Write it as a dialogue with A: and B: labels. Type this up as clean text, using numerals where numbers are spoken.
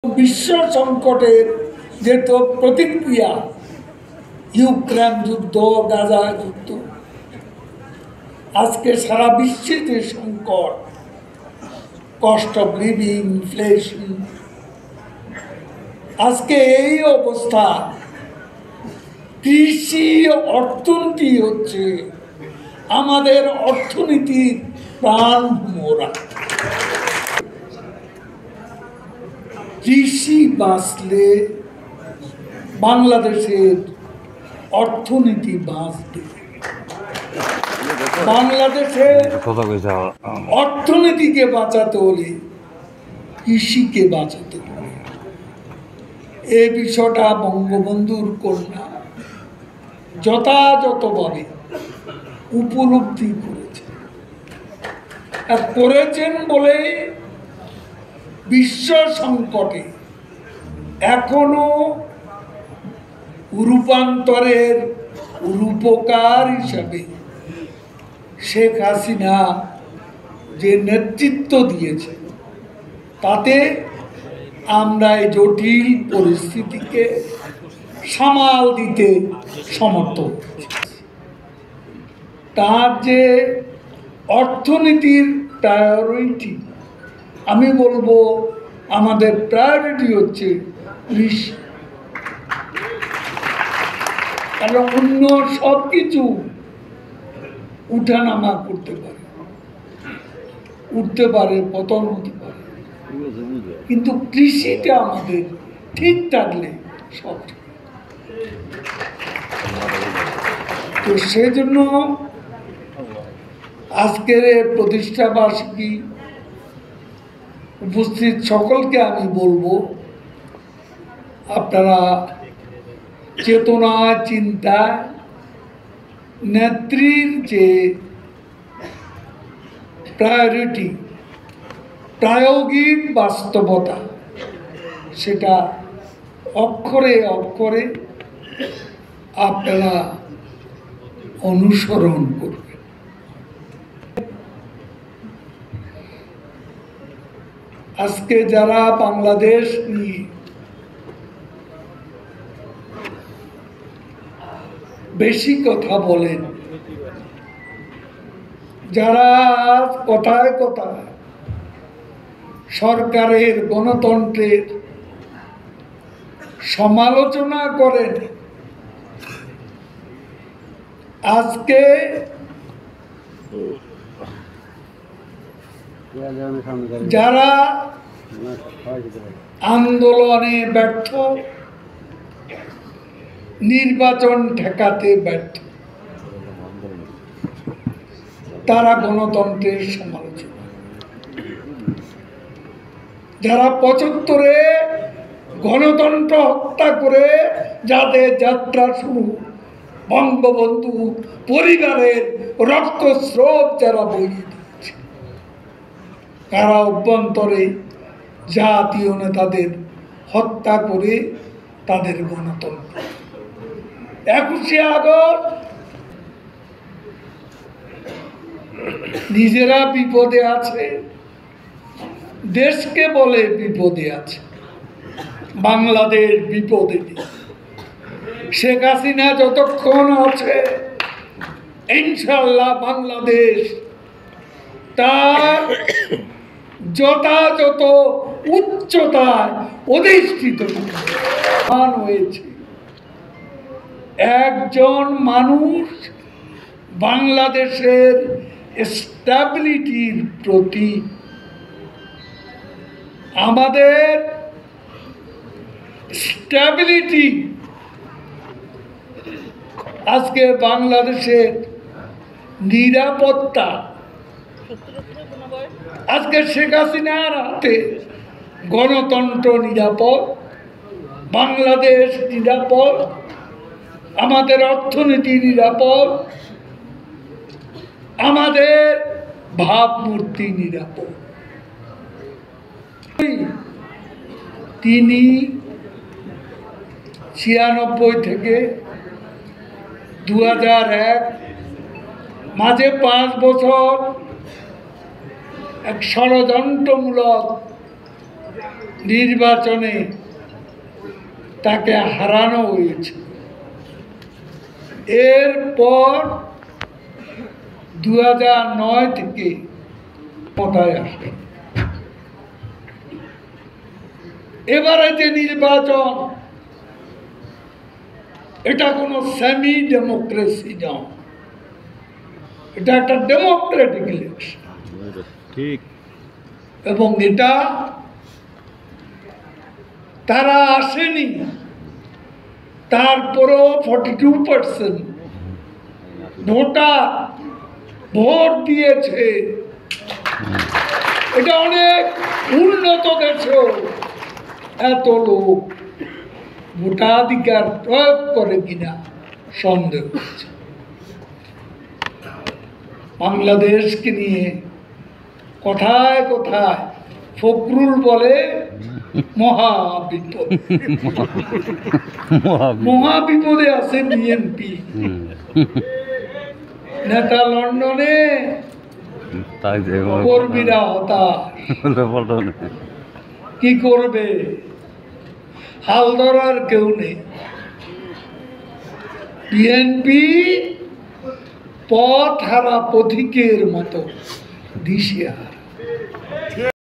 A: বিশ্ব সংকটের যে তো প্রতিক্রিয়া, ইউক্রেন যুদ্ধ, গাজা যুদ্ধ, আজকে সারা বিশ্বে যে সংকট, কস্ট অফ লিভিং, ইনফ্লেশন, আজকে এই অবস্থা, কৃষি অর্থনীতি হচ্ছে আমাদের অর্থনীতির প্রাণ মোরা। কৃষি বাঁচলে বাংলাদেশের অর্থনীতি বাঁচবে। বাংলাদেশের অর্থনীতিকে বাঁচাতে হলে কৃষিকে বাঁচাতে হবে। এই বিষয়টা বঙ্গবন্ধুর কন্যা যথাযথভাবে উপলব্ধি করেছেন বলে বিশ্ব সংকটে এখনো রূপান্তরের রূপকার হিসাবে শেখ হাসিনা যে নেতৃত্ব দিয়েছে, তাতে আমরা এই জটিল পরিস্থিতিকে সামাল দিতে সমর্থ হয়েছি। তার যে অর্থনীতির প্রায়োরিটি, আমি বলবো আমাদের প্রায়োরিটি হচ্ছে কৃষি। কারণ অন্য সব কিছু উঠানামা করতে পারে, উঠতে পারে, পতন হতে পারে, কিন্তু কৃষিটা আমাদের ঠিক থাকলে সব ঠিক। তো সেজন্য আজকের প্রতিষ্ঠা বার্ষিকী উপস্থিত সকলকে আমি বলবো, আপনারা চেতনা, চিন্তা, নেত্রীর যে প্রায়োরিটি, প্রায়োগিক বাস্তবতা, সেটা অক্ষরে অক্ষরে আপনারা অনুসরণ করবেন। আজকে যারা বাংলাদেশ নিয়ে বেশি কথা বলেন, যারা কথায় কথায় সরকারের গণতন্ত্রের সমালোচনা করেন, আজকে যারা আন্দোলনে ব্যর্থ, নির্বাচন ঠেকাতে ব্যর্থ, তারা গণতন্ত্রের সমালোচনা। যারা ৭৫-এ গণতন্ত্র হত্যা করে যাদের যাত্রা শুরু, বঙ্গবন্ধু পরিবারের রক্তস্রোত যারা বইয়ে দিয়েছে, তারা অভ্যন্তরে জাতীয় নেতাদের হত্যা করে তাদের গণতন্ত্র। ২১শে আগস্ট নিজেরা বিপদে আছে, দেশকে বলে বিপদে আছে, বাংলাদেশ বিপদে নেই। শেখ হাসিনা যতক্ষণ আছে, ইনশাআল্লাহ বাংলাদেশ তার যথাযথ উচ্চতায় অধিষ্ঠিত হয়েছে। একজন মানুষ বাংলাদেশের স্ট্যাবিলিটির প্রতি, আমাদের স্ট্যাবিলিটি, আজকে বাংলাদেশের নিরাপত্তা, আজকে শেখ হাসিনার হাতে গণতন্ত্র নিরাপদ, বাংলাদেশ নিরাপদ, আমাদের অর্থনীতি নিরাপদ, আমাদের ভাবমূর্তি নিরাপদ। তিনি ৯৬ থেকে ২০০১ মাঝে ৫ বছর এক ষড়যন্ত্রমূলক নির্বাচনে তাকে হারানো হয়েছে। এরপর 2009 থেকে ক্ষমতায় আসে। এবারে যে নির্বাচন, এটা কোনো সেমি ডেমোক্রেসি নয়, এটা একটা ডেমোক্রেটিক ইলেকশন।
B: ঠিক।
A: এবং এটা তারা আসেনি, তারপরেও 42% ভোটার ভোট দিয়েছে। এটা অনেক উন্নত দেশেও এত লোক ভোটাধিকার প্রয়োগ করে কিনা সন্দেহ হচ্ছে। বাংলাদেশকে নিয়ে কথায় কথায় ফখরুল বলে মহাবিপদ। মহাবিপদে আছে বিএনপি। নেতা লন্ডনে, কর্মীরা হতাশ। কি করবে? হাল ধরার কেউ নেই। বিএনপি পথ হারা পথিকের মতো দিশেহারা।